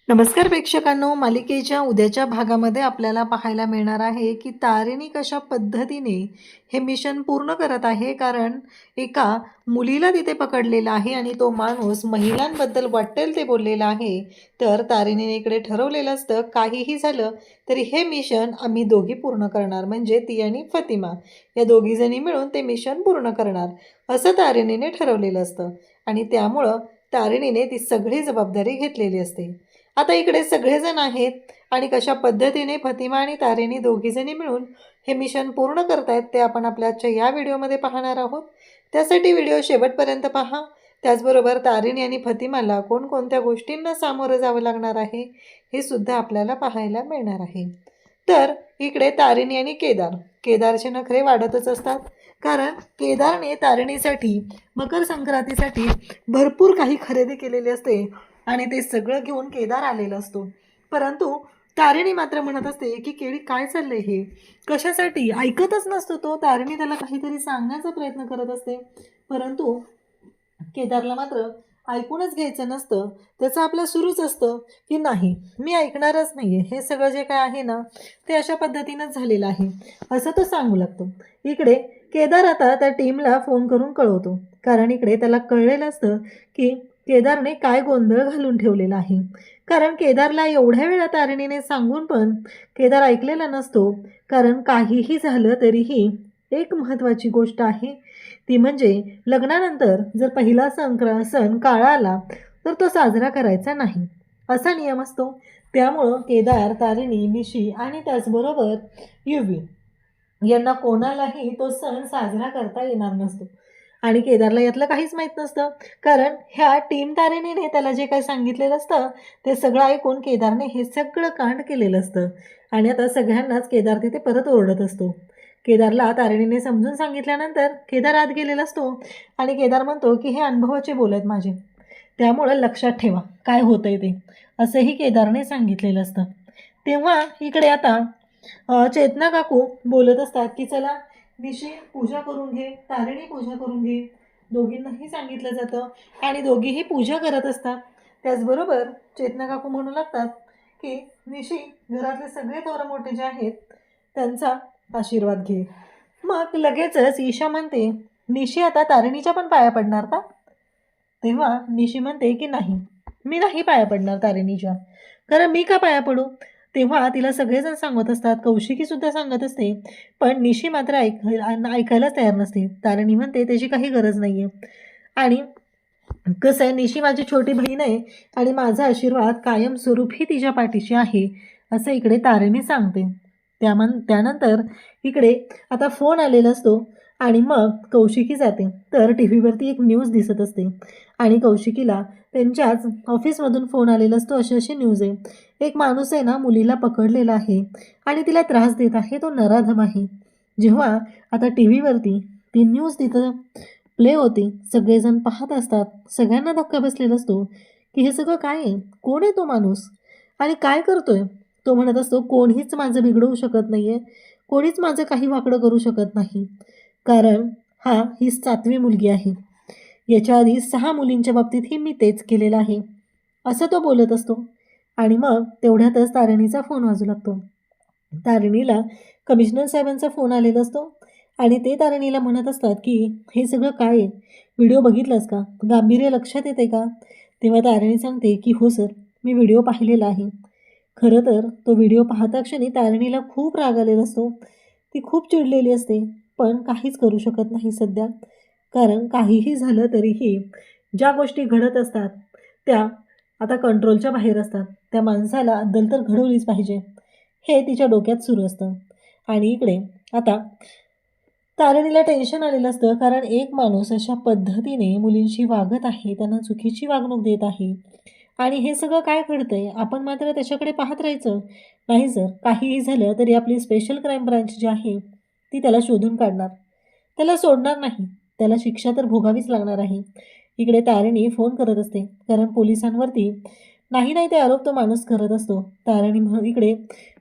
नमस्कार प्रेक्षकांनो, मालिकेच्या उद्याच्या भागामध्ये आपल्याला पाहायला मिळणार आहे की तारिणी कशा पद्धतीने हे मिशन पूर्ण करत आहे. कारण एका मुलीला तिथे पकडलेला आहे आणि तो माणूस महिलांबद्दल वाटेल ते बोललेला आहे. तर तारिणीने इकडे ठरवलेलं असतं, काहीही झालं तरी हे मिशन आम्ही दोघी पूर्ण करणार, म्हणजे ती आणि फतिमा या दोघीजणी मिळून ते मिशन पूर्ण करणार असं तारिणीने ठरवलेलं असतं. आणि त्यामुळं तारिणीने ती सगळी जबाबदारी घेतलेली असते. आता इकडे सगळेजण आहेत आणि कशा पद्धतीने फतिमा आणि तारिणी दोघीजणी मिळून हे मिशन पूर्ण करतायत ते आपण आपल्या आजच्या या व्हिडिओमध्ये पाहणार आहोत. त्यासाठी व्हिडिओ शेवटपर्यंत पहा. त्याचबरोबर तारिणी आणि फतिमाला कोणकोणत्या गोष्टींना सामोरं जावं लागणार आहे हे सुद्धा आपल्याला पाहायला मिळणार आहे. तर इकडे तारिणी आणि केदारचे नखरे वाढतच असतात. कारण केदारने तारिणीसाठी मकर संक्रांतीसाठी भरपूर काही खरेदी केलेली असते आणि ते सगळं घेऊन केदार आलेला असतो. परंतु तारिणी मात्र म्हणत असते की केळी काय चाललंय हे, कशासाठी ऐकतच नसतो तो. तारिणी त्याला काहीतरी सांगण्याचा प्रयत्न करत असते, परंतु केदारला मात्र ऐकूनच घ्यायचं नसतं. त्याचं आपलं सुरूच असतं की नाही, मी ऐकणारच नाही आहे, हे सगळं जे काय आहे ना ते अशा पद्धतीनंच झालेलं आहे असं तो सांगू लागतो. इकडे केदार आता त्या टीमला फोन करून कळवतो. कारण इकडे त्याला कळलेलं असतं की केदारने काय गोंधळ घालून ठेवलेला आहे. कारण केदारला एवढ्या वेळा तारिणीने सांगून पण केदार ऐकलेला नसतो. कारण काहीही झालं तरीही एक महत्त्वाची गोष्ट आहे, ती म्हणजे लग्नानंतर जर पहिला सण काळा आला तर तो साजरा करायचा नाही, असा नियम असतो. त्यामुळं केदार, तारिणी, निशी आणि त्याचबरोबर युवी यांना कोणालाही तो सण साजरा करता येणार नसतो. आणि केदारला यातलं काहीच माहीत नसतं. कारण ह्या टीम तारिणीने त्याला जे काही सांगितलेलं असतं ते सगळं ऐकून केदारने हे सगळं कांड केलेलं असतं. आणि आता सगळ्यांनाच केदार तिथे परत ओरडत असतो. केदारला तारिणीने समजून सांगितल्यानंतर केदार आत गेलेला असतो आणि केदार म्हणतो की हे अनुभवाचे बोल आहेत माझे, त्यामुळं लक्षात ठेवा काय होतंय ते, असंही केदारने सांगितलेलं असतं. तेव्हा इकडे आता चेतना काकू बोलत असतात की चला निशी पूजा करून घे, तारिणी पूजा करून घे. दोघींनाही सांगितलं जातं आणि दोघीही पूजा करत असतात. त्याचबरोबर चेतना काकू म्हणू लागतात की निशी, घरातले सगळे थोर मोठे जे आहेत त्यांचा आशीर्वाद घे. मग लगेचच ईशा म्हणते, निशी आता तारिणीच्या पण पाया पडणार का? तेव्हा निशी म्हणते की नाही, मी नाही पाया पडणार तारिणीच्या. कारण मी का पाया पडू? तेव्हा तिला सगळेजण सांगत असतात, कौशिकीसुद्धा सांगत असते. पण निशी मात्र ऐकायलाच तयार नसते. तारिणी म्हणते त्याची काही गरज नाही आहे. आणि कसं आहे, निशी माझी छोटी बहीण आहे आणि माझा आशीर्वाद कायमस्वरूपी तिच्या पाठीशी आहे, असं इकडे तारिणी सांगते. त्यानंतर इकडे आता फोन आलेला असतो आणि मग कौशिकी जाते. तर टी व्हीवरती एक न्यूज दिसत असते आणि कौशिकीला त्यांच्याच ऑफिसमधून फोन आलेला असतो. अशी अशी न्यूज आहे, एक माणूस आहे ना मुलीला पकडलेला आहे आणि तिला त्रास देत आहे, तो नराधम आहे. जेव्हा आता टी व्हीवरती ती न्यूज तिथं प्ले होती, सगळेजण पाहत असतात. सगळ्यांना धक्का बसलेला असतो की हे सगळं काय आहे, कोण आहे तो माणूस आणि काय करतोय. तो म्हणत असतो, कोणीच माझं बिघडवू शकत नाही आहे, कोणीच माझं काही वाकडं करू शकत नाही. कारण ही 7वी मुलगी आहे. याच्या आधी 6 मुलींच्या बाबतीतही मी तेच केलेलं आहे, असं तो बोलत असतो. आणि मग तेवढ्यातच तारिणीचा फोन वाजू लागतो. तारिणीला कमिशनर साहेबांचा फोन आलेला असतो आणि ते तारिणीला म्हणत असतात की हे सगळं काय आहे, व्हिडिओ बघितलास का, गांभीर्य लक्षात येते का? तेव्हा तारिणी सांगते की हो सर, मी व्हिडिओ पाहिलेला आहे. खरं तर तो व्हिडिओ पाहता क्षणी तारिणीला खूप राग आलेला असतो. ती खूप चिडलेली असते, पण काहीच करू शकत नाही सध्या. कारण काहीही झालं तरीही ज्या गोष्टी घडत असतात त्या आता कंट्रोलच्या बाहेर असतात. त्या माणसाला अद्दल तर घडवलीच पाहिजे, हे तिच्या डोक्यात सुरू असतं. आणि इकडे आता तारिणीला टेन्शन आलेलं असतं. कारण एक माणूस अशा पद्धतीने मुलींशी वागत आहे, त्यांना चुकीची वागणूक देत आहे आणि हे सगळं काय घडतंय, आपण मात्र त्याच्याकडे पाहत राहायचं नाही. जर काहीही झालं तरी आपली स्पेशल क्राईम ब्रांच जी आहे ती त्याला शोधून काढणार, त्याला सोडणार नाही, त्याला शिक्षा तर भोगावीच लागणार आहे. इकडे तारिणी फोन करत असते कारण पोलिसांवरती नाही नाही ते आरोप तो माणूस करत असतो. तारिणी इकडे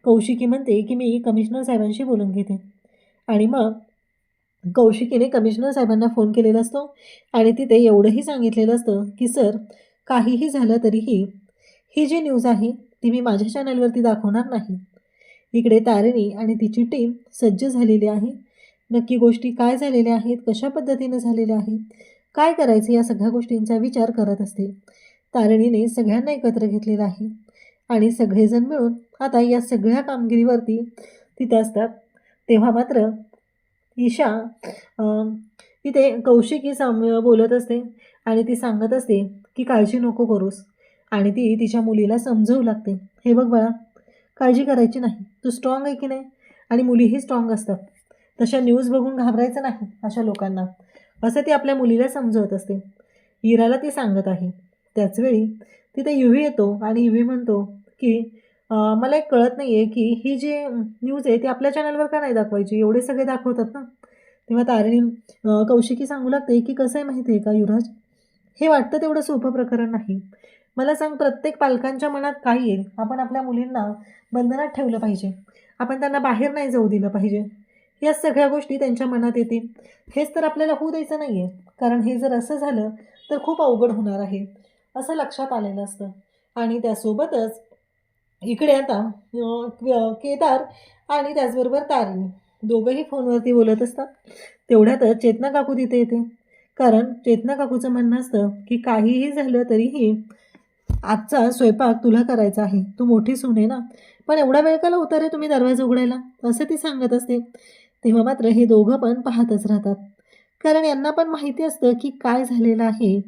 कौशिकी म्हणते की मी कमिशनर साहेबांशी बोलून घेते. आणि मग कौशिकीने कमिशनर साहेबांना फोन केलेला असतो आणि तिथे एवढंही सांगितलेलं असतं की सर, काहीही झालं तरीही ही जी न्यूज आहे ती मी माझ्या चॅनलवरती दाखवणार नाही. इकडे तारिणी आणि तिची टीम सज्ज झालेली आहे. नक्की गोष्टी काय झालेल्या आहेत, कशा पद्धतीने झालेल्या आहेत, काय करायचं या सगळ्या गोष्टींचा विचार करत असते. तारिणीने सगळ्यांना एकत्र घेतलेलं आहे आणि सगळेजण मिळून आता या सगळ्या कामगिरीवरती तिथे असतात. तेव्हा मात्र ईशा तिथे कौशिकी बोलत असते आणि ती सांगत असते की काळजी नको करूस, आणि ती तिच्या मुलीला समजवू लागते. हे बघ बाळा, काळजी करायची नाही, तू स्ट्रॉंग आहे की नाही, आणि मुलीही स्ट्रॉंग असतात. तशा न्यूज बघून घाबरायचं नाही अशा लोकांना, असं ती आपल्या मुलीला समजवत असते. इराला ती सांगत आहे. त्याचवेळी तिथे युवी येतो आणि युवी म्हणतो की मला एक कळत नाही आहे की ही जी न्यूज आहे ती आपल्या चॅनलवर का नाही दाखवायची, एवढे सगळे दाखवतात ना. तेव्हा तारिणी कौशिकी सांगू लागते की कसं आहे माहिती आहे का युवराज, हे वाटतं तेवढं सोपं प्रकरण नाही. मला सांग, प्रत्येक पालकांच्या मनात काय येईल, आपण आपल्या मुलींना बंधनात ठेवलं पाहिजे, आपण त्यांना बाहेर नाही जाऊ दिलं पाहिजे, या सगळ्या गोष्टी त्यांच्या मनात येतील. हेच तर आपल्याला होऊ द्यायचं नाही आहे, कारण हे जर असं झालं तर खूप अवघड होणार आहे असं लक्षात आलेलं असतं. आणि त्यासोबतच इकडे आता केदार आणि त्याचबरोबर तारिणी दोघंही फोनवरती बोलत असतात. तेवढ्यातच चेतना काकू तिथे येते, कारण चेतना काकूचं म्हणणं असतं की काहीही झालं तरीही आजचा स्वयंपाक तुला करायचा आहे, तू मोठी सून आहे ना, पण एवढा वेळ का लावता रे तुम्ही दरवाजा उघडायला, असं ती सांगत असते. तेव्हा मात्र हे दोघं पण पाहतच राहतात, कारण यांना पण माहिती असतं की काय झालेलं आहे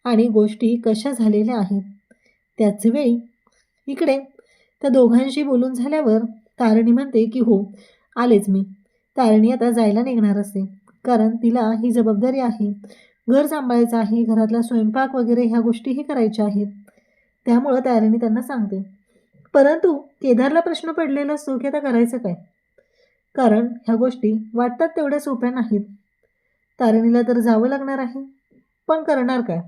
आणि गोष्टी कशा झालेल्या आहेत. त्याचवेळी इकडे त्या दोघांशी बोलून झाल्यावर तारिणी म्हणते की हो, आलेच मी. तारिणी आता जायला निघणार असते, कारण तिला ही जबाबदारी आहे, घर सांभाळायचं आहे, घरातला स्वयंपाक वगैरे ह्या गोष्टीही करायच्या आहेत. त्यामुळं तारिणी त्यांना सांगते. परंतु केदारला प्रश्न पडलेला असतो की आता करायचं काय, कारण ह्या गोष्टी वाटतात तेवढ्या सोप्या नाहीत. तारिणीला तर जावं लागणार आहे, पण करणार काय.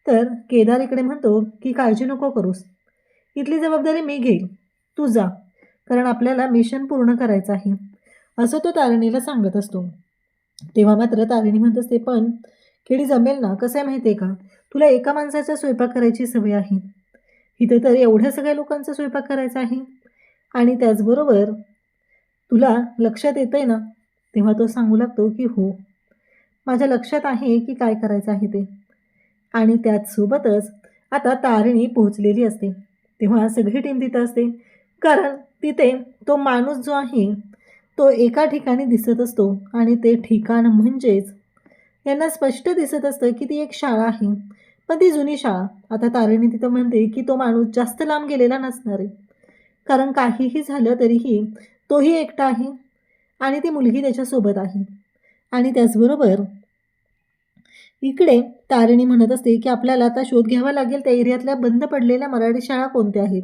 तर केदार इकडे म्हणतो की काळजी नको करूस, इथली जबाबदारी मी घेईल, तू जा, कारण आपल्याला मिशन पूर्ण करायचं आहे, असं तो तारिणीला सांगत असतो. तेव्हा मात्र तारिणी म्हणत असते, पण केडी जमेल ना, कसं आहे माहिती आहे का, तुला एका माणसाचा स्वयंपाक करायची सवय आहे, इथं तर एवढ्या सगळ्या लोकांचा स्वयंपाक करायचा आहे, आणि त्याचबरोबर तुला लक्षात येतं आहे ना. तेव्हा तो सांगू लागतो की हो, माझ्या लक्षात आहे की काय करायचं आहे ते. आणि त्याचसोबतच आता तारिणी पोहोचलेली असते. तेव्हा सगळी टीम तिथं असते, कारण तिथे तो माणूस जो आहे तो एका ठिकाणी दिसत असतो, आणि ते ठिकाण म्हणजेच यांना स्पष्ट दिसत असतं की ती एक शाळा आहे, पण ती जुनी शाळा. आता तारिणी तिथं म्हणते की तो माणूस जास्त लांब गेलेला नसणार आहे, कारण काहीही झालं तरीही तोही एकटा आहे आणि ती मुलगी त्याच्यासोबत आहे. आणि त्याचबरोबर इकडे तारिणी म्हणत असते की आपल्याला आता शोध घ्यावा लागेल त्या एरियातल्या बंद पडलेल्या मराठी शाळा कोणत्या आहेत,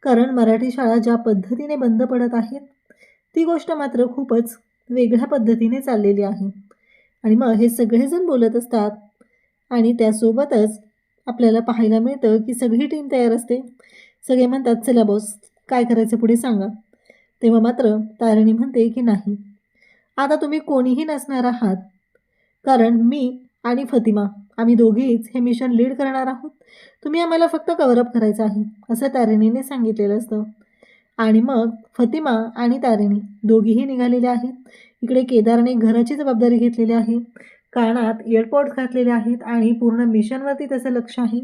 कारण मराठी शाळा ज्या पद्धतीने बंद पडत आहेत ती गोष्ट मात्र खूपच वेगळ्या पद्धतीने चाललेली आहे. आणि मग हे सगळेजण बोलत असतात, आणि त्यासोबतच आपल्याला पाहायला मिळतं की सगळी टीम तयार असते. सगळे म्हणतात चला बॉस, काय करायचं पुढे सांगा. तेव्हा मात्र तारिणी म्हणते की नाही, आता तुम्ही कोणीही नसणार आहात, कारण मी आणि फतिमा आम्ही दोघीच हे मिशन लीड करणार आहोत, तुम्ही आम्हाला फक्त कव्हरअप करायचं आहे, असं तारिणीने सांगितलेलं असतं. आणि मग फतिमा आणि तारिणी दोघीही निघालेले आहेत. इकडे केदारने घराची जबाबदारी घेतलेली आहे, कानात एअरपॉड्स घातलेले आहेत आणि पूर्ण मिशनवरती त्याचं लक्ष आहे.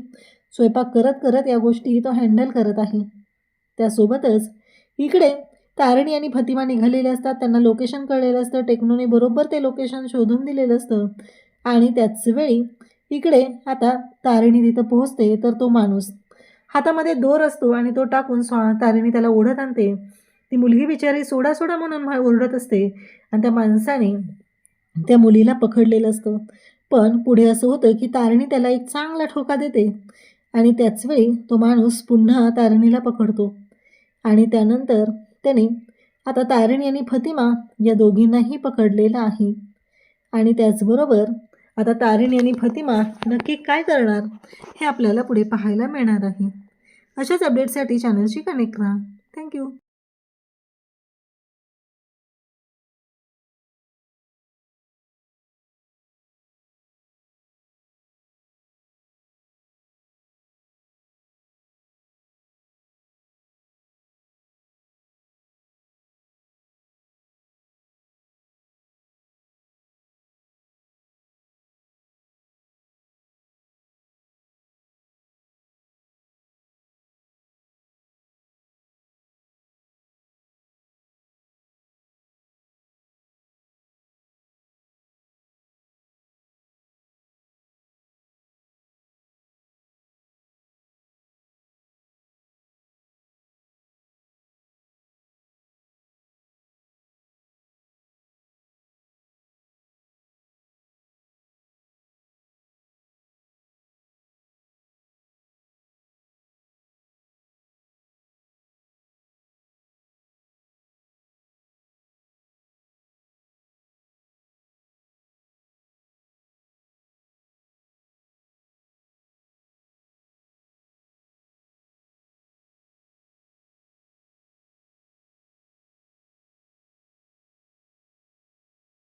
स्वयंपाक करत करत या गोष्टी तो हँडल करत आहे. त्यासोबतच इकडे तारिणी आणि फतिमा निघालेले असतात, त्यांना लोकेशन कळलेलं असतं, टेक्नोने बरोबर ते लोकेशन शोधून दिलेलं असतं. आणि त्याचवेळी इकडे आता तारिणी तिथं पोहोचते, तर तो माणूस हातामध्ये दोर असतो आणि तो टाकून तारिणी त्याला ओढत आणते. ती मुलगी बिचारी सोडा सोडा म्हणून ओरडत असते, आणि त्या माणसाने त्या मुलीला पकडलेलं असतं. पण पुढे असं होतं की तारिणी त्याला एक चांगला ठोका देते, आणि त्याचवेळी तो माणूस पुन्हा तारिणीला पकडतो. आणि त्यानंतर त्याने आता तारिणी आणि फतिमा या दोघींनाही पकडलेलं आहे. आणि त्याचबरोबर आता तारिणी आणि फतिमा नक्की काय करणार हे आपल्याला पुढे पाहायला मिळणार आहे. अशाच अपडेटसाठी चॅनलशी कनेक्ट राहा. थँक्यू.